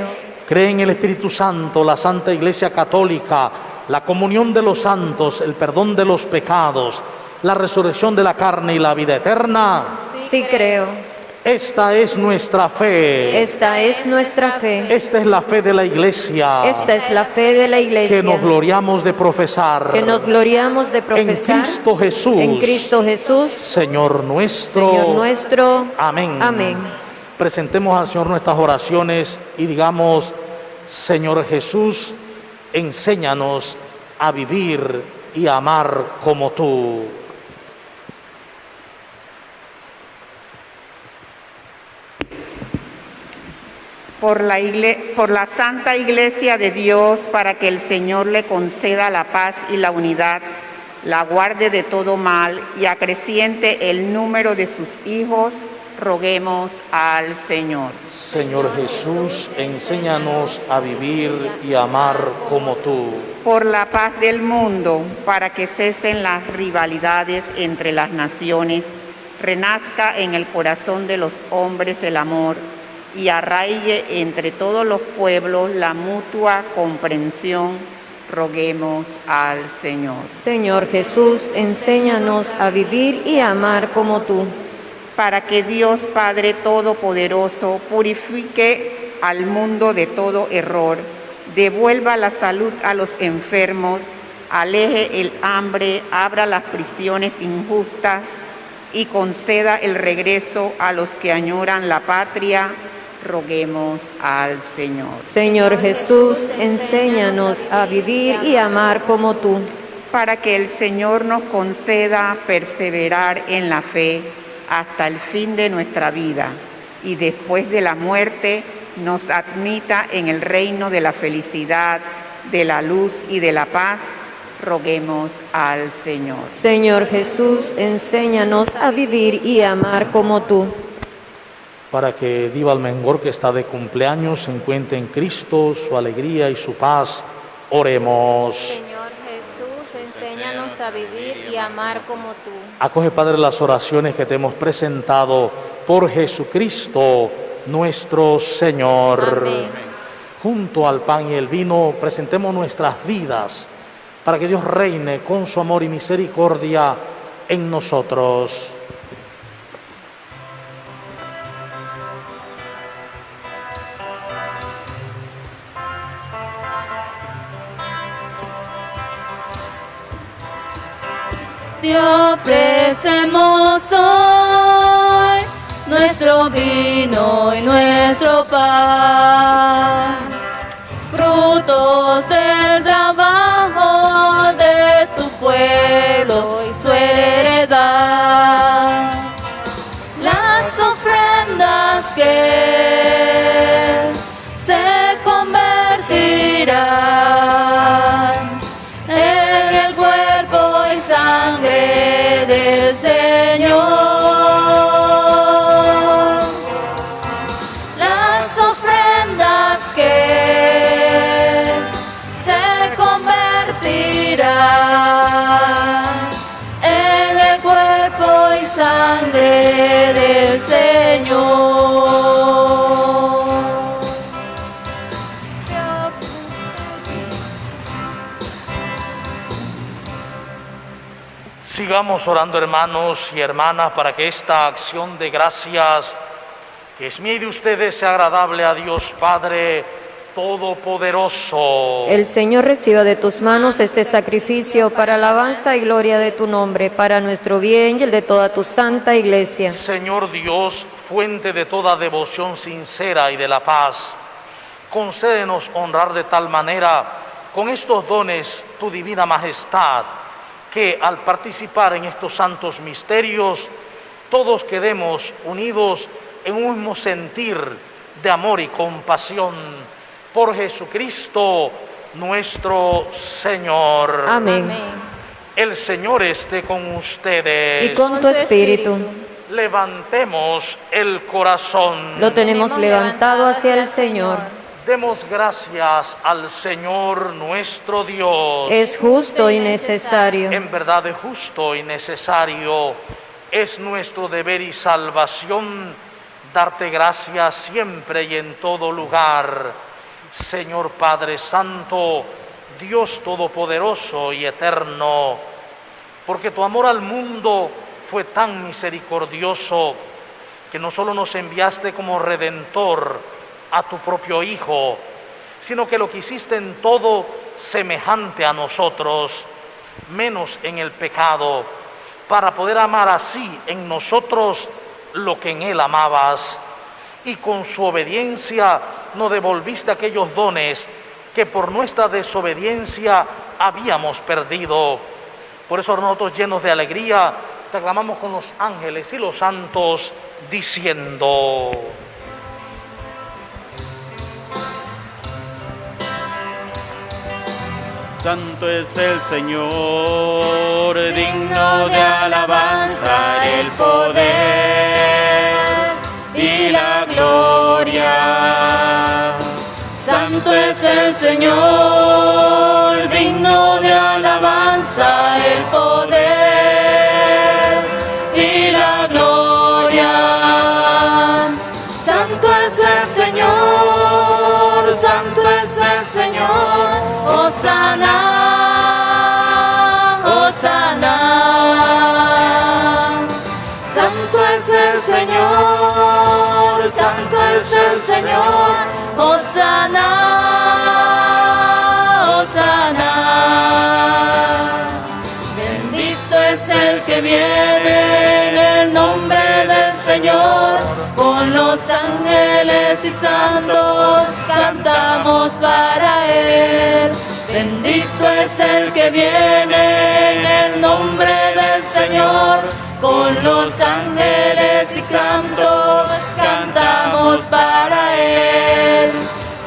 ¿Creen en el Espíritu Santo, la Santa Iglesia Católica, la comunión de los santos, el perdón de los pecados, la resurrección de la carne y la vida eterna? Sí creo. Esta es nuestra fe. Esta es nuestra fe. Esta es la fe de la Iglesia. Esta es la fe de la Iglesia. Que nos gloriamos de profesar. Que nos gloriamos de profesar. En Cristo Jesús. En Cristo Jesús. Señor nuestro. Señor nuestro. Amén. Amén. Presentemos al Señor nuestras oraciones y digamos: Señor Jesús, enséñanos a vivir y a amar como tú. Por la Santa Iglesia de Dios, para que el Señor le conceda la paz y la unidad, la guarde de todo mal y acreciente el número de sus hijos, roguemos al Señor. Señor Jesús, enséñanos a vivir y a amar como tú. Por la paz del mundo, para que cesen las rivalidades entre las naciones, renazca en el corazón de los hombres el amor y arraigue entre todos los pueblos la mutua comprensión, roguemos al Señor. Señor Jesús, enséñanos a vivir y a amar como tú. Para que Dios Padre Todopoderoso purifique al mundo de todo error, devuelva la salud a los enfermos, aleje el hambre, abra las prisiones injustas y conceda el regreso a los que añoran la patria, roguemos al Señor. Señor Jesús, enséñanos a vivir y amar como tú. Para que el Señor nos conceda perseverar en la fe hasta el fin de nuestra vida y después de la muerte nos admita en el reino de la felicidad, de la luz y de la paz, roguemos al Señor. Señor Jesús, enséñanos a vivir y amar como tú. Para que Diva Almengor, que está de cumpleaños, encuentre en Cristo su alegría y su paz, oremos. Señor Jesús, enséñanos a vivir y amar como tú. Acoge, Padre, las oraciones que te hemos presentado por Jesucristo nuestro Señor. Amén. Junto al pan y el vino, presentemos nuestras vidas para que Dios reine con su amor y misericordia en nosotros. Te ofrecemos hoy nuestro vino y nuestro pan, frutos del trabajo de tu pueblo y su heredad. Las ofrendas que se convertirán en el cuerpo y sangre del Señor. Las ofrendas que se convertirán en el cuerpo y sangre del Señor. Sigamos orando, hermanos y hermanas, para que esta acción de gracias que es mía y de ustedes sea agradable a Dios Padre Todopoderoso. El Señor reciba de tus manos este sacrificio para alabanza y gloria de tu nombre, para nuestro bien y el de toda tu santa Iglesia. Señor Dios, fuente de toda devoción sincera y de la paz, concédenos honrar de tal manera con estos dones tu divina majestad, que al participar en estos santos misterios, todos quedemos unidos en un mismo sentir de amor y compasión por Jesucristo nuestro Señor. Amén. El Señor esté con ustedes. Y con tu espíritu. Levantemos el corazón. Lo tenemos levantado hacia el Señor. Demos gracias al Señor nuestro Dios. Es justo y necesario. En verdad es justo y necesario. Es nuestro deber y salvación darte gracias siempre y en todo lugar. Señor Padre Santo, Dios Todopoderoso y Eterno, porque tu amor al mundo fue tan misericordioso que no solo nos enviaste como redentor a tu propio Hijo, sino que lo que hiciste en todo semejante a nosotros, menos en el pecado, para poder amar así en nosotros lo que en Él amabas, y con su obediencia nos devolviste aquellos dones que por nuestra desobediencia habíamos perdido. Por eso nosotros, llenos de alegría, te aclamamos con los ángeles y los santos, diciendo: Santo es el Señor, digno de alabanza el poder y la gloria. Santo es el Señor, digno de alabanza el poder y la gloria. Santo es el Señor, santo es el Señor, Hosana, Hosana. Santo es el Señor, santo es el Señor, Hosana, Hosana. Bendito es el que viene en el nombre del Señor. Con los ángeles y santos cantamos para Él. Bendito es el que viene en el nombre del Señor. Con los ángeles y santos cantamos para Él.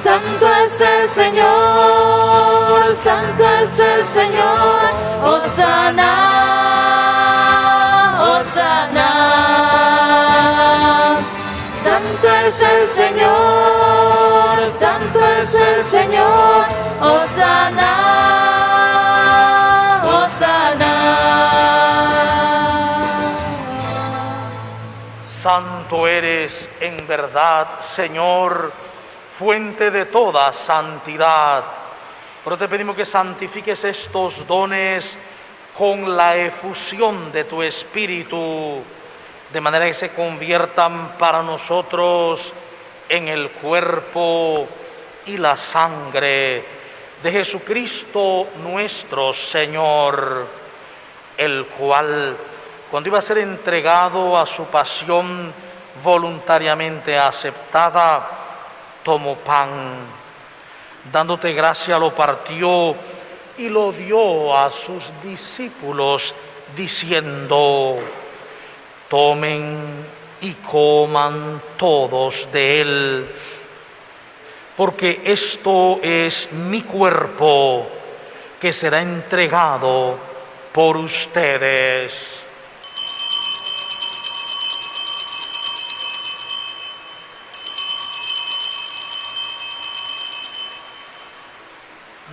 Santo es el Señor, santo es el Señor, Hosana, Hosana. Santo es el Señor, santo es el Señor, Hosana, Hosana. Santo eres en verdad, Señor, fuente de toda santidad. Pero te pedimos que santifiques estos dones con la efusión de tu Espíritu, de manera que se conviertan para nosotros en el cuerpo y la sangre de Jesucristo nuestro Señor, el cual, cuando iba a ser entregado a su pasión voluntariamente aceptada, tomó pan, dándote gracia lo partió y lo dio a sus discípulos, diciendo: tomen y coman todos de él, porque esto es mi cuerpo que será entregado por ustedes.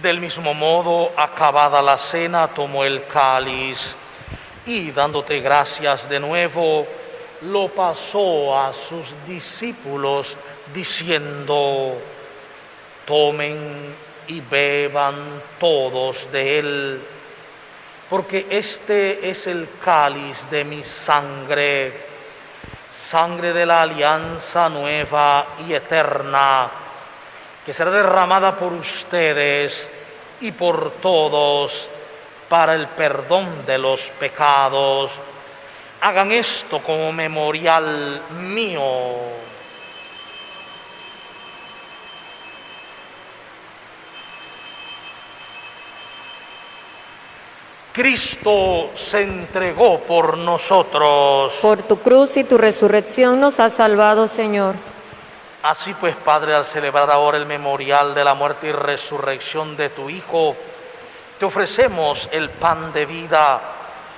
Del mismo modo, acabada la cena, tomó el cáliz y, dándote gracias de nuevo, lo pasó a sus discípulos, diciendo: tomen y beban todos de él, porque este es el cáliz de mi sangre, sangre de la alianza nueva y eterna, que será derramada por ustedes y por todos para el perdón de los pecados. Hagan esto como memorial mío. Cristo se entregó por nosotros. Por tu cruz y tu resurrección nos has salvado, Señor. Así pues, Padre, al celebrar ahora el memorial de la muerte y resurrección de tu Hijo, te ofrecemos el pan de vida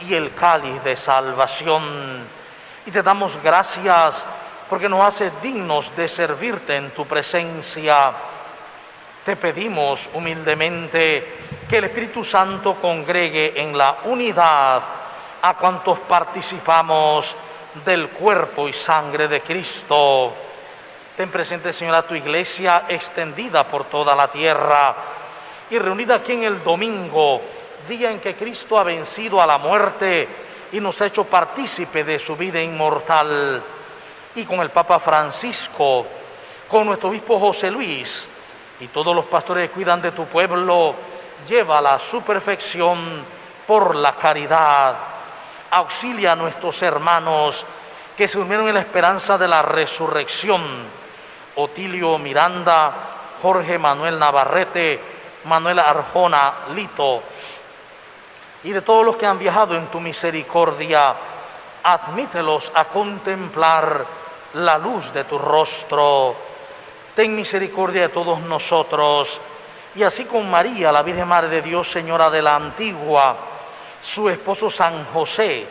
y el cáliz de salvación. Y te damos gracias porque nos haces dignos de servirte en tu presencia. Te pedimos humildemente que el Espíritu Santo congregue en la unidad a cuantos participamos del cuerpo y sangre de Cristo. Ten presente, Señor, a tu iglesia extendida por toda la tierra y reunida aquí en el domingo, día en que Cristo ha vencido a la muerte y nos ha hecho partícipe de su vida inmortal. y con el Papa Francisco, con nuestro obispo José Luis y todos los pastores que cuidan de tu pueblo, llévala a su perfección por la caridad. Auxilia a nuestros hermanos que se durmieron en la esperanza de la resurrección. Otilio Miranda, Jorge Manuel Navarrete, Manuel Arjona Lito, y de todos los que han viajado en tu misericordia, admítelos a contemplar la luz de tu rostro. Ten misericordia de todos nosotros, y así con María, la Virgen Madre de Dios, Señora de la Antigua, su esposo San José,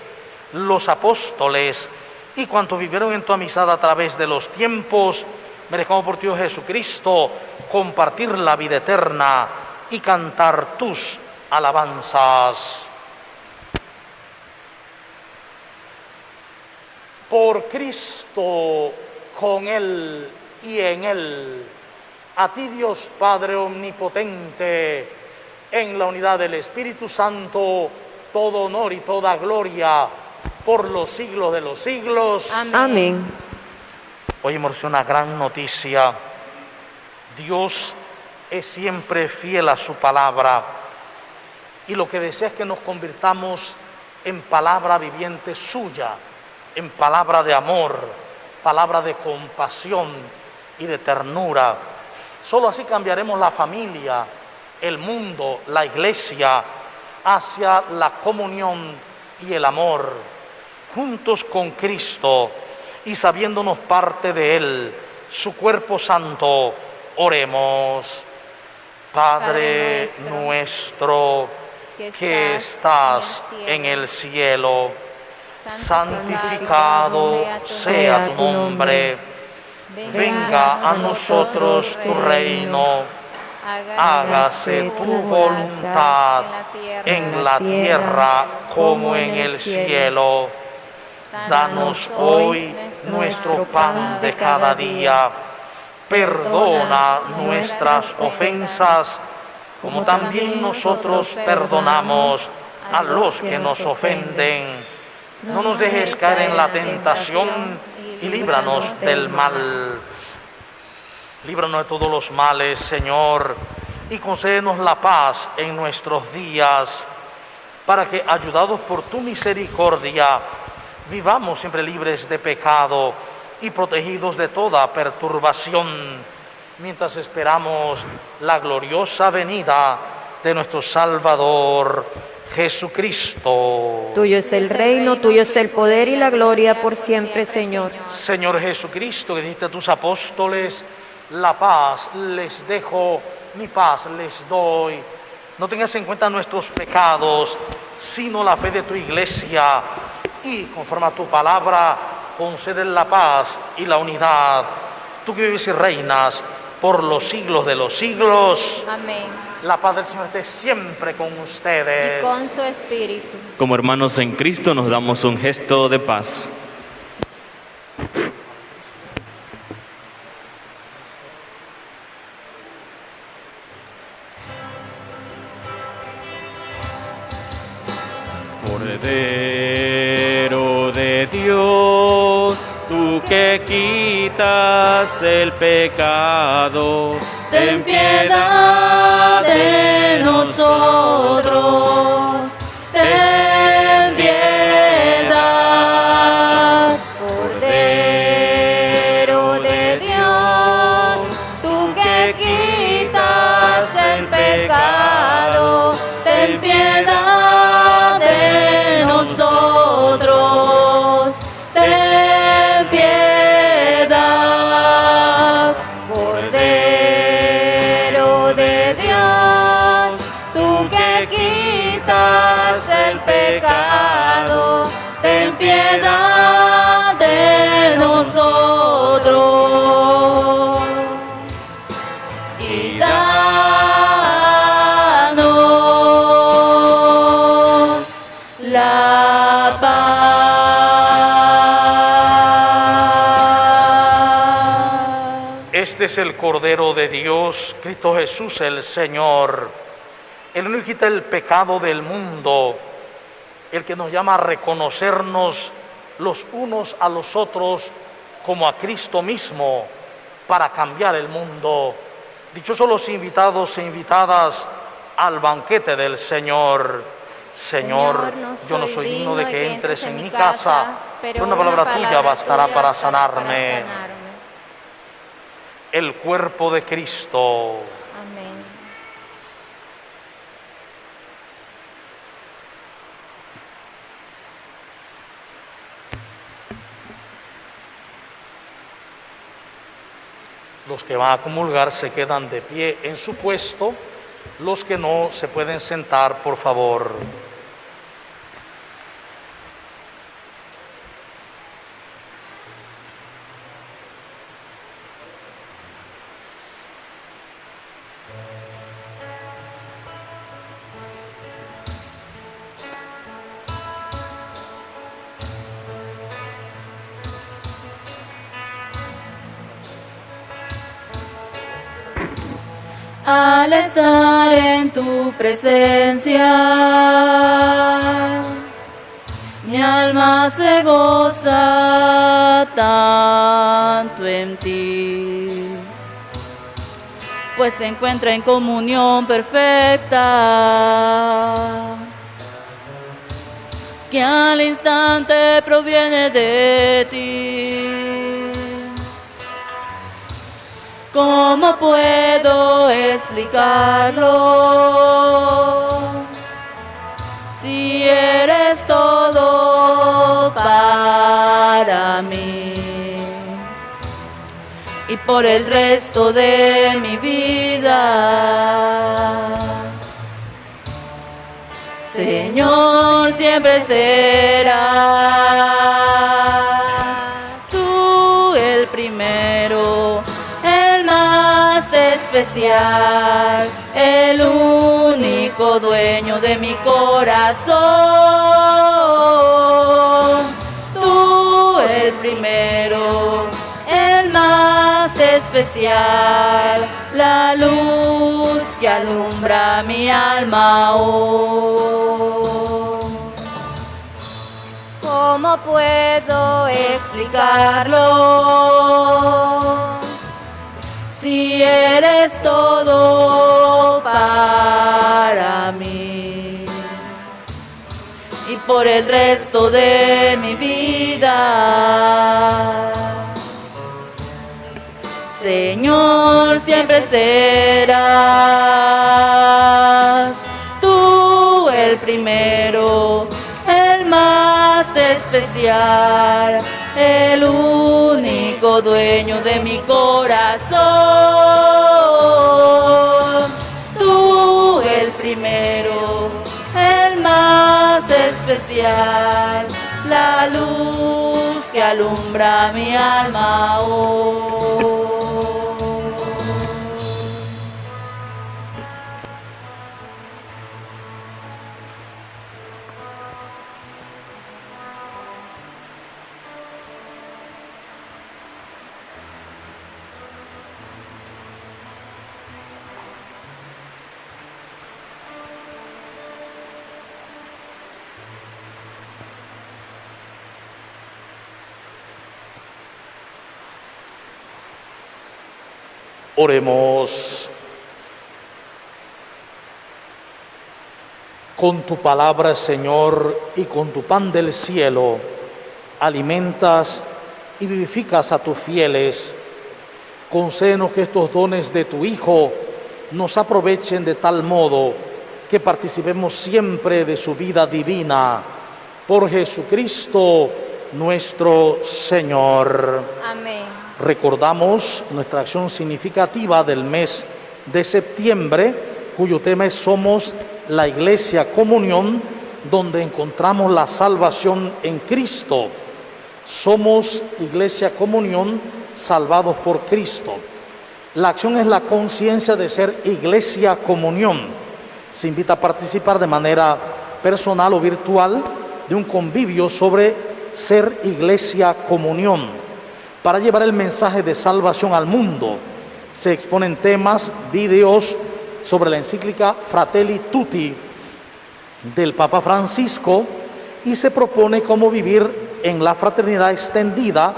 los apóstoles y cuantos vivieron en tu amistad a través de los tiempos, merezcamos por ti, oh Jesucristo, compartir la vida eterna y cantar tus alabanzas. Por Cristo, con Él y en Él, a ti Dios Padre Omnipotente, en la unidad del Espíritu Santo, todo honor y toda gloria por los siglos de los siglos. Amén. Hoy hemos recibido una gran noticia. Dios es siempre fiel a su palabra y lo que desea es que nos convirtamos en palabra viviente suya, en palabra de amor, palabra de compasión y de ternura. Solo así cambiaremos la familia, el mundo, la iglesia, hacia la comunión y el amor, juntos con Cristo y sabiéndonos parte de Él, su cuerpo santo. Oremos. Padre nuestro que estás en el cielo, santificado sea tu nombre. Venga a nosotros tu reino. Hágase tu voluntad en la tierra como en el cielo. Danos hoy nuestro pan de cada día. Perdona nuestras ofensas, como también nosotros perdonamos a los que nos ofenden. No nos dejes caer en la tentación y líbranos del mal. Líbranos de todos los males, Señor, y concédenos la paz en nuestros días, para que, ayudados por tu misericordia, vivamos siempre libres de pecado y protegidos de toda perturbación, mientras esperamos la gloriosa venida de nuestro Salvador, Jesucristo. Tuyo es el reino, tuyo es el poder y la gloria por siempre, Señor. Señor Jesucristo, que dijiste a tus apóstoles: la paz les dejo, mi paz les doy. No tengas en cuenta nuestros pecados, sino la fe de tu iglesia, y conforme a tu palabra, concede la paz y la unidad. Tú que vives y reinas por los siglos de los siglos. Amén. La paz del Señor esté siempre con ustedes. Y con su espíritu. Como hermanos en Cristo nos damos un gesto de paz. Cordero de Dios, tú que quitas el pecado, ten piedad de nosotros, ten piedad. Cordero de Dios, tú que quitas el pecado, ten piedad de nosotros, ten piedad. Cordero de Dios, tú que quitas el pecado, ten piedad de nosotros y danos la paz. Este es el Cordero de Dios, Cristo Jesús el Señor, el único que quita el pecado del mundo, el que nos llama a reconocernos los unos a los otros como a Cristo mismo para cambiar el mundo. Dichosos los invitados e invitadas al banquete del Señor. Señor, yo no soy digno de que entres en mi casa, pero una palabra tuya bastará para sanarme. El cuerpo de Cristo. Amén. Los que van a comulgar se quedan de pie en su puesto. Los que no se pueden sentar, por favor. Al estar en tu presencia, mi alma se goza tanto en ti, pues se encuentra en comunión perfecta, que al instante proviene de ti. ¿Cómo puedo explicarlo? Si eres todo para mí y por el resto de mi vida, Señor, siempre serás tú el primero, especial, el único dueño de mi corazón. Tú el primero, el más especial, la luz que alumbra mi alma hoy. ¿Cómo puedo explicarlo? Si eres todo para mí y por el resto de mi vida, Señor, siempre serás tú el primero, el más especial, el único dueño de mi corazón. Tú el primero, el más especial, la luz que alumbra mi alma hoy. Oremos. Con tu palabra, Señor, y con tu pan del cielo, alimentas y vivificas a tus fieles. Concédenos que estos dones de tu Hijo nos aprovechen de tal modo que participemos siempre de su vida divina. Por Jesucristo nuestro Señor. Amén. Recordamos nuestra acción significativa del mes de septiembre, cuyo tema es Somos la Iglesia Comunión, donde encontramos la salvación en Cristo. Somos Iglesia Comunión, salvados por Cristo. La acción es la conciencia de ser Iglesia Comunión. Se invita a participar de manera personal o virtual de un convivio sobre ser Iglesia Comunión, para llevar el mensaje de salvación al mundo. Se exponen temas, videos sobre la encíclica Fratelli Tutti del Papa Francisco y se propone cómo vivir en la fraternidad extendida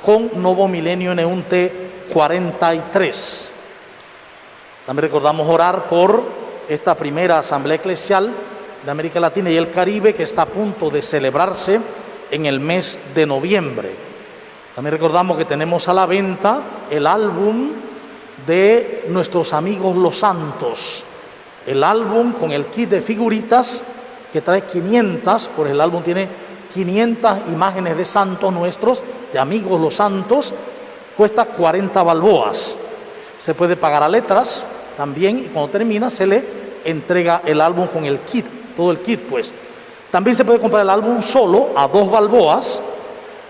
con Novo Milenio Neunte 43. También recordamos orar por esta primera asamblea eclesial de América Latina y el Caribe que está a punto de celebrarse en el mes de noviembre. También recordamos que tenemos a la venta el álbum de nuestros amigos los santos, el álbum con el kit de figuritas que trae 500, por el álbum tiene 500 imágenes de santos nuestros, de amigos los santos, cuesta 40 balboas. Se puede pagar a letras también y cuando termina se le entrega el álbum con el kit, todo el kit pues. También se puede comprar el álbum solo a 2 balboas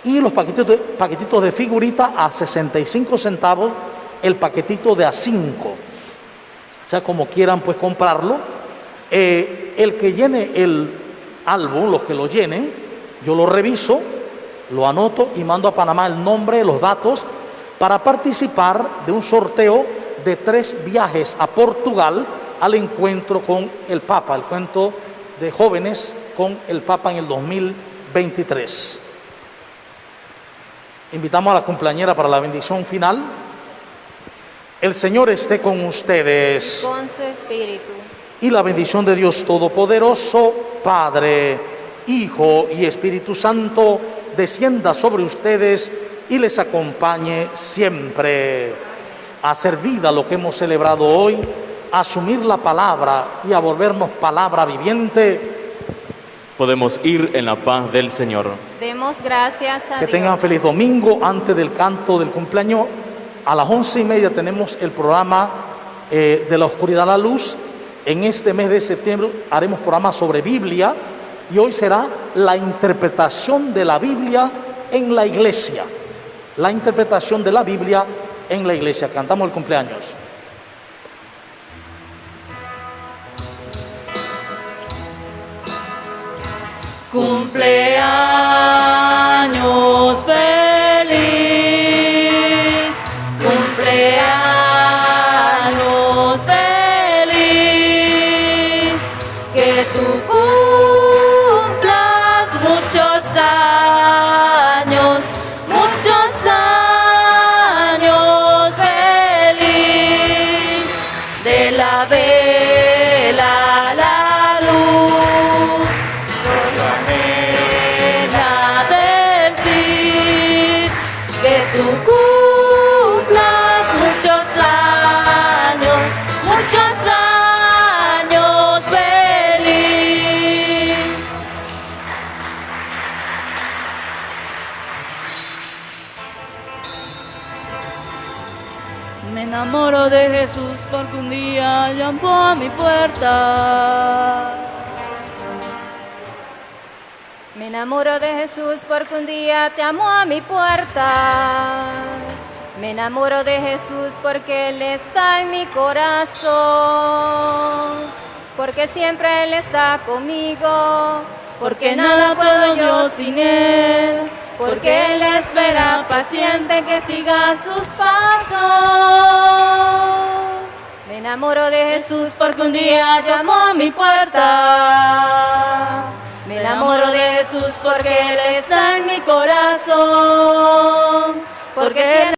y los paquetitos de figurita a 65 centavos, el paquetito de a 5. O sea, como quieran pues comprarlo. El que llene el álbum, los que lo llenen, yo lo reviso, lo anoto y mando a Panamá el nombre, los datos, para participar de un sorteo de 3 viajes a Portugal al encuentro con el Papa, el encuentro de jóvenes con el Papa en el 2023. Invitamos a la cumpleañera para la bendición final. El Señor esté con ustedes. Con su espíritu. Y la bendición de Dios Todopoderoso, Padre, Hijo y Espíritu Santo, descienda sobre ustedes y les acompañe siempre. A hacer vida lo que hemos celebrado hoy, a asumir la palabra y a volvernos palabra viviente. Podemos ir en la paz del Señor. Demos gracias a Que Dios. tengan feliz domingo. Antes del canto del cumpleaños, a las 11:30 tenemos el programa de la oscuridad a la luz. En este mes de septiembre haremos programas sobre Biblia y hoy será la interpretación de la Biblia en la iglesia. La interpretación de la Biblia en la iglesia. Cantamos el cumpleaños. Cumpleaños feliz, cumpleaños feliz, que tú cumplas muchos años feliz, de la vela a la luz. Que tú cumplas muchos años feliz. Me enamoro de Jesús porque un día llamó a mi puerta. Me enamoro de Jesús porque un día te llamó a mi puerta. Me enamoro de Jesús porque Él está en mi corazón. Porque siempre Él está conmigo. Porque nada puedo yo sin Él. Porque Él espera paciente que siga sus pasos. Me enamoro de Jesús porque un día llamó a mi puerta. Me enamoro de Jesús porque Él está en mi corazón, porque